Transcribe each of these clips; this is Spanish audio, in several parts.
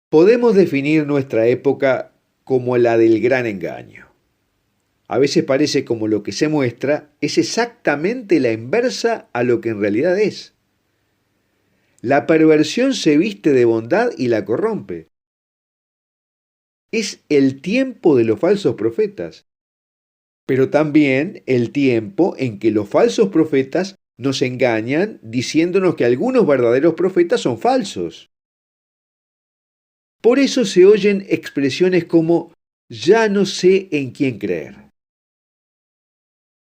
Podemos definir nuestra época como la del gran engaño. A veces parece como lo que se muestra es exactamente la inversa a lo que en realidad es. La perversión se viste de bondad y la corrompe. Es el tiempo de los falsos profetas, pero también el tiempo en que los falsos profetas nos engañan diciéndonos que algunos verdaderos profetas son falsos. Por eso se oyen expresiones como ya no sé en quién creer.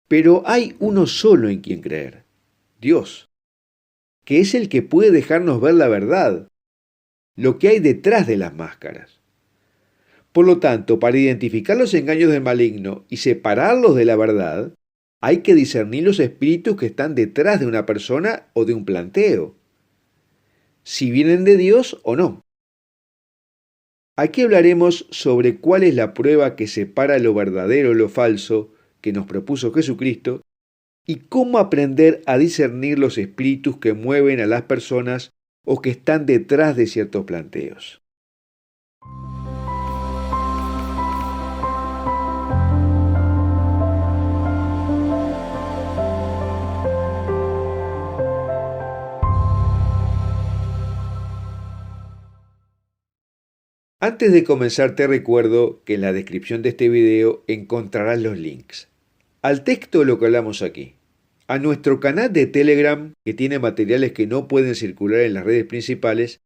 Pero hay uno solo en quien creer, Dios, que es el que puede dejarnos ver la verdad, lo que hay detrás de las máscaras. Por lo tanto, para identificar los engaños del maligno y separarlos de la verdad, hay que discernir los espíritus que están detrás de una persona o de un planteo, si vienen de Dios o no. Aquí hablaremos sobre cuál es la prueba que separa lo verdadero de lo falso que nos propuso Jesucristo y cómo aprender a discernir los espíritus que mueven a las personas o que están detrás de ciertos planteos. Antes de comenzar te recuerdo que en la descripción de este video encontrarás los links al texto de lo que hablamos aquí, a nuestro canal de Telegram que tiene materiales que no pueden circular en las redes principales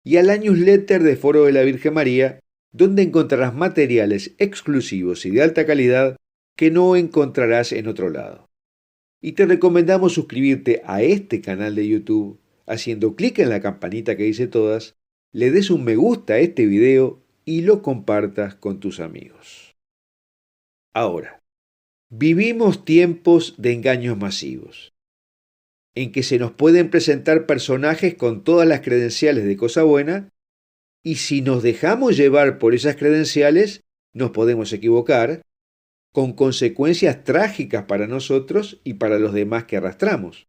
y a la newsletter de Foro de la Virgen María, donde encontrarás materiales exclusivos y de alta calidad que no encontrarás en otro lado. Y te recomendamos suscribirte a este canal de YouTube haciendo clic en la campanita que dice todas, le des un me gusta a este video y lo compartas con tus amigos. Ahora, vivimos tiempos de engaños masivos, en que se nos pueden presentar personajes con todas las credenciales de cosa buena, y si nos dejamos llevar por esas credenciales, nos podemos equivocar, con consecuencias trágicas para nosotros y para los demás que arrastramos.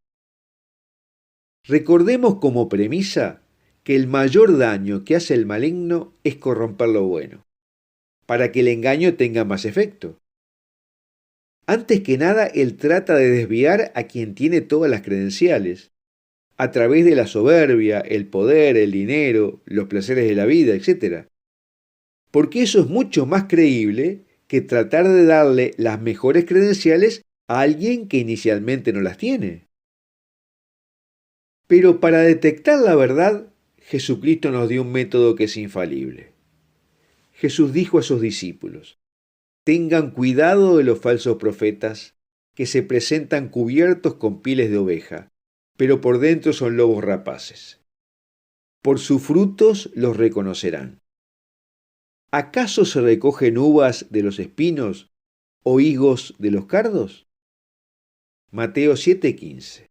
Recordemos como premisa que el mayor daño que hace el maligno es corromper lo bueno, para que el engaño tenga más efecto. Antes que nada, él trata de desviar a quien tiene todas las credenciales, a través de la soberbia, el poder, el dinero, los placeres de la vida, etc. Porque eso es mucho más creíble que tratar de darle las mejores credenciales a alguien que inicialmente no las tiene. Pero para detectar la verdad, Jesucristo nos dio un método que es infalible. Jesús dijo a sus discípulos, tengan cuidado de los falsos profetas que se presentan cubiertos con pieles de oveja, pero por dentro son lobos rapaces. Por sus frutos los reconocerán. ¿Acaso se recogen uvas de los espinos o higos de los cardos? Mateo 7:15.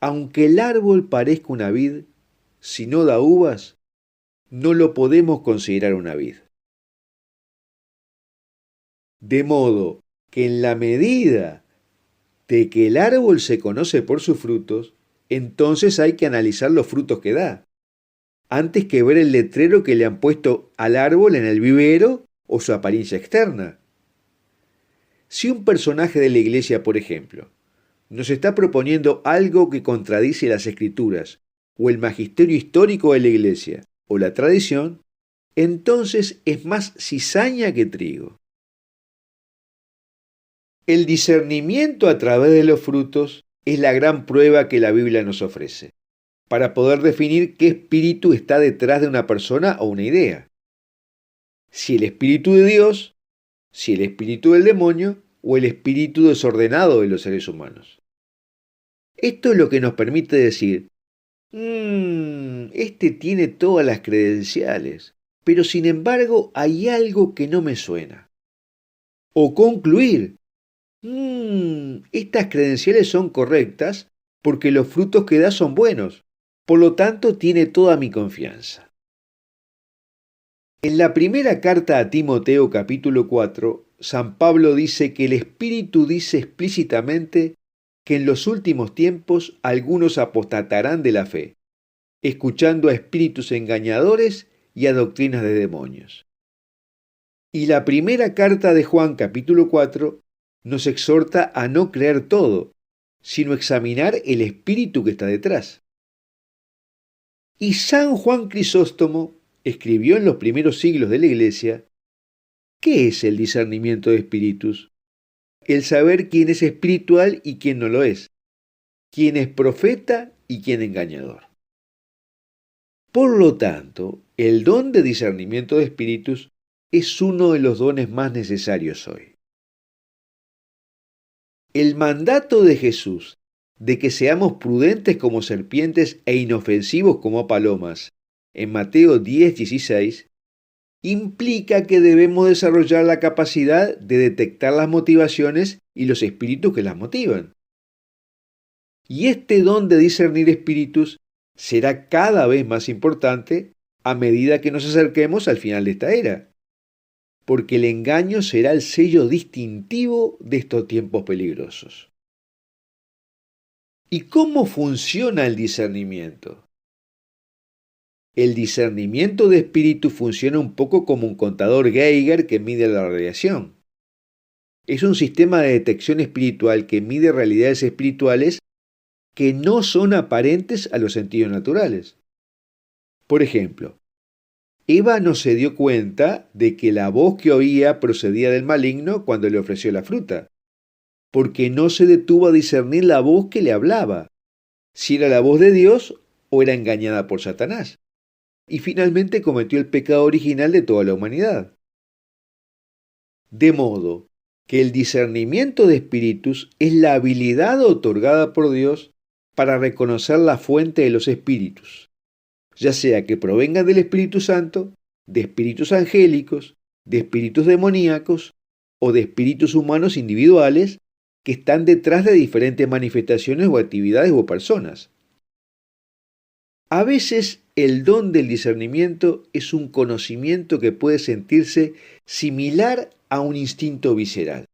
Aunque el árbol parezca una vid, si no da uvas, no lo podemos considerar una vid. De modo que en la medida de que el árbol se conoce por sus frutos, entonces hay que analizar los frutos que da, antes que ver el letrero que le han puesto al árbol en el vivero o su apariencia externa. Si un personaje de la iglesia, por ejemplo, nos está proponiendo algo que contradice las escrituras, o el magisterio histórico de la iglesia, o la tradición, entonces es más cizaña que trigo. El discernimiento a través de los frutos es la gran prueba que la Biblia nos ofrece, para poder definir qué espíritu está detrás de una persona o una idea. Si el espíritu de Dios, si el espíritu del demonio o el espíritu desordenado de los seres humanos. Esto es lo que nos permite decir, este tiene todas las credenciales, pero sin embargo hay algo que no me suena. O concluir, estas credenciales son correctas porque los frutos que da son buenos, por lo tanto tiene toda mi confianza. En la primera carta a Timoteo capítulo 4, San Pablo dice que el Espíritu dice explícitamente que en los últimos tiempos algunos apostatarán de la fe, escuchando a espíritus engañadores y a doctrinas de demonios. Y la primera carta de Juan, capítulo 4, nos exhorta a no creer todo, sino examinar el espíritu que está detrás. Y San Juan Crisóstomo escribió en los primeros siglos de la Iglesia: ¿qué es el discernimiento de espíritus? El saber quién es espiritual y quién no lo es, quién es profeta y quién engañador. Por lo tanto, el don de discernimiento de espíritus es uno de los dones más necesarios hoy. El mandato de Jesús de que seamos prudentes como serpientes e inofensivos como palomas, en Mateo 10:16, implica que debemos desarrollar la capacidad de detectar las motivaciones y los espíritus que las motivan. Y este don de discernir espíritus será cada vez más importante a medida que nos acerquemos al final de esta era, porque el engaño será el sello distintivo de estos tiempos peligrosos. ¿Y cómo funciona el discernimiento? El discernimiento de espíritu funciona un poco como un contador Geiger que mide la radiación. Es un sistema de detección espiritual que mide realidades espirituales que no son aparentes a los sentidos naturales. Por ejemplo, Eva no se dio cuenta de que la voz que oía procedía del maligno cuando le ofreció la fruta, porque no se detuvo a discernir la voz que le hablaba, si era la voz de Dios o era engañada por Satanás. Y finalmente cometió el pecado original de toda la humanidad. De modo que el discernimiento de espíritus es la habilidad otorgada por Dios para reconocer la fuente de los espíritus, ya sea que provengan del Espíritu Santo, de espíritus angélicos, de espíritus demoníacos o de espíritus humanos individuales que están detrás de diferentes manifestaciones o actividades o personas. A veces el don del discernimiento es un conocimiento que puede sentirse similar a un instinto visceral,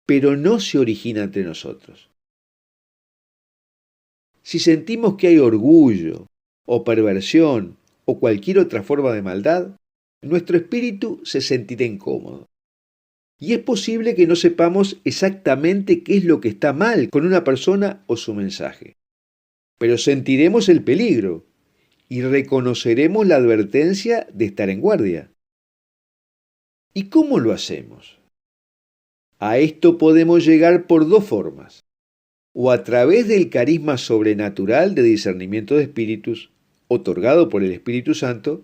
pero no se origina entre nosotros. Si sentimos que hay orgullo, o perversión, o cualquier otra forma de maldad, nuestro espíritu se sentirá incómodo. Y es posible que no sepamos exactamente qué es lo que está mal con una persona o su mensaje. Pero sentiremos el peligro y reconoceremos la advertencia de estar en guardia. ¿Y cómo lo hacemos? A esto podemos llegar por dos formas: o a través del carisma sobrenatural de discernimiento de espíritus, otorgado por el Espíritu Santo,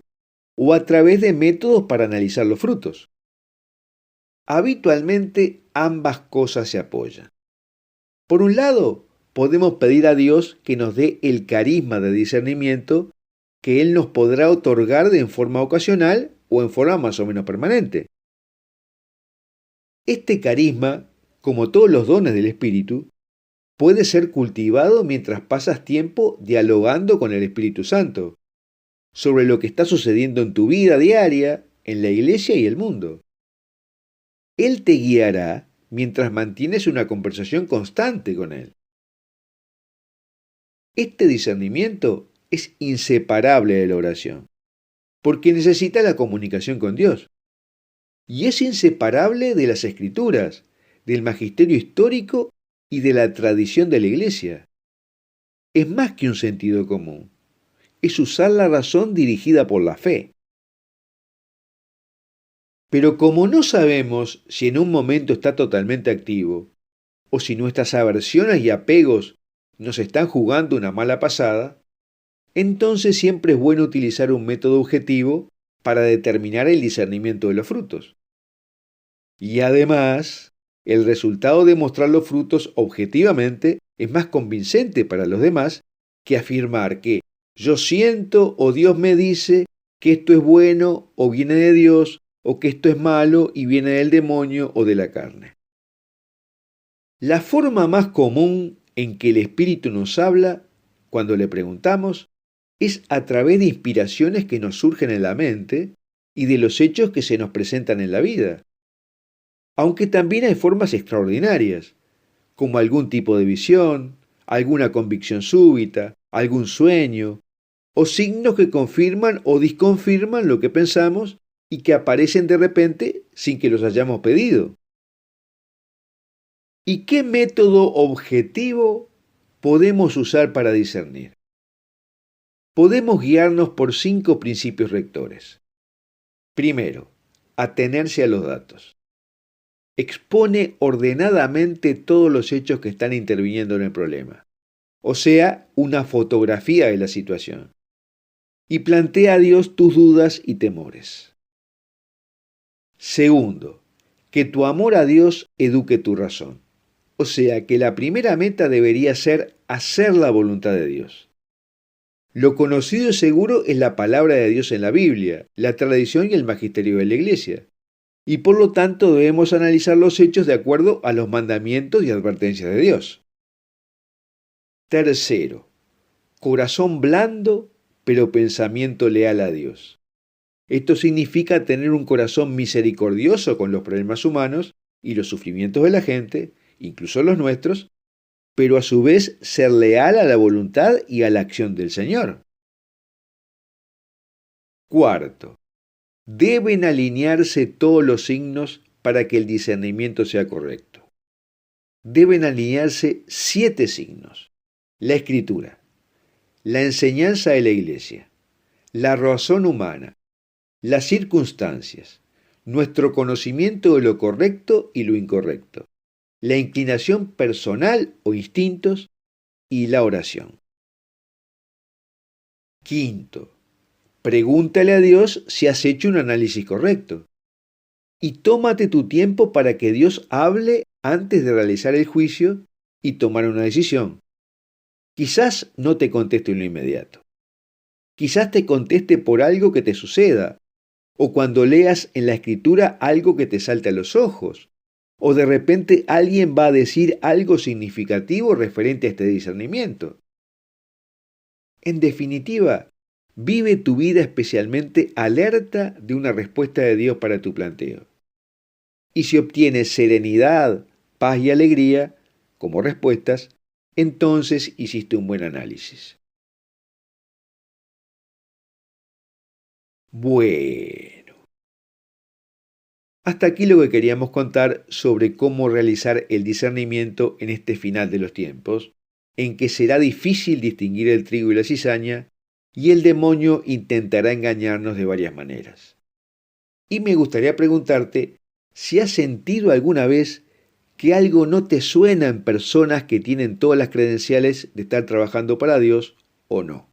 o a través de métodos para analizar los frutos. Habitualmente ambas cosas se apoyan. Por un lado, podemos pedir a Dios que nos dé el carisma de discernimiento que Él nos podrá otorgar en forma ocasional o en forma más o menos permanente. Este carisma, como todos los dones del Espíritu, puede ser cultivado mientras pasas tiempo dialogando con el Espíritu Santo sobre lo que está sucediendo en tu vida diaria, en la iglesia y el mundo. Él te guiará mientras mantienes una conversación constante con Él. Este discernimiento es inseparable de la oración, porque necesita la comunicación con Dios. Y es inseparable de las Escrituras, del magisterio histórico y de la tradición de la Iglesia. Es más que un sentido común, es usar la razón dirigida por la fe. Pero como no sabemos si en un momento está totalmente activo, o si nuestras aversiones y apegos nos están jugando una mala pasada, entonces siempre es bueno utilizar un método objetivo para determinar el discernimiento de los frutos. Y además, el resultado de mostrar los frutos objetivamente es más convincente para los demás que afirmar que yo siento o Dios me dice que esto es bueno o viene de Dios, o que esto es malo y viene del demonio o de la carne. La forma más común en que el Espíritu nos habla, cuando le preguntamos, es a través de inspiraciones que nos surgen en la mente y de los hechos que se nos presentan en la vida. Aunque también hay formas extraordinarias, como algún tipo de visión, alguna convicción súbita, algún sueño, o signos que confirman o disconfirman lo que pensamos y que aparecen de repente sin que los hayamos pedido. ¿Y qué método objetivo podemos usar para discernir? Podemos guiarnos por 5 principios rectores. Primero, atenerse a los datos. Expone ordenadamente todos los hechos que están interviniendo en el problema, o sea, una fotografía de la situación, y plantea a Dios tus dudas y temores. Segundo, que tu amor a Dios eduque tu razón, o sea, que la primera meta debería ser hacer la voluntad de Dios. Lo conocido y seguro es la palabra de Dios en la Biblia, la tradición y el magisterio de la Iglesia. Y por lo tanto debemos analizar los hechos de acuerdo a los mandamientos y advertencias de Dios. Tercero, corazón blando, pero pensamiento leal a Dios. Esto significa tener un corazón misericordioso con los problemas humanos y los sufrimientos de la gente, incluso los nuestros, pero a su vez ser leal a la voluntad y a la acción del Señor. Cuarto, deben alinearse todos los signos para que el discernimiento sea correcto. Deben alinearse 7 signos: la Escritura, la enseñanza de la Iglesia, la razón humana, las circunstancias, nuestro conocimiento de lo correcto y lo incorrecto, la inclinación personal o instintos y la oración. Quinto, pregúntale a Dios si has hecho un análisis correcto. Y tómate tu tiempo para que Dios hable antes de realizar el juicio y tomar una decisión. Quizás no te conteste en lo inmediato. Quizás te conteste por algo que te suceda, o cuando leas en la Escritura algo que te salte a los ojos, o de repente alguien va a decir algo significativo referente a este discernimiento. En definitiva, vive tu vida especialmente alerta de una respuesta de Dios para tu planteo. Y si obtienes serenidad, paz y alegría como respuestas, entonces hiciste un buen análisis. Bueno, hasta aquí lo que queríamos contar sobre cómo realizar el discernimiento en este final de los tiempos, en que será difícil distinguir el trigo y la cizaña, y el demonio intentará engañarnos de varias maneras. Y me gustaría preguntarte si has sentido alguna vez que algo no te suena en personas que tienen todas las credenciales de estar trabajando para Dios o no.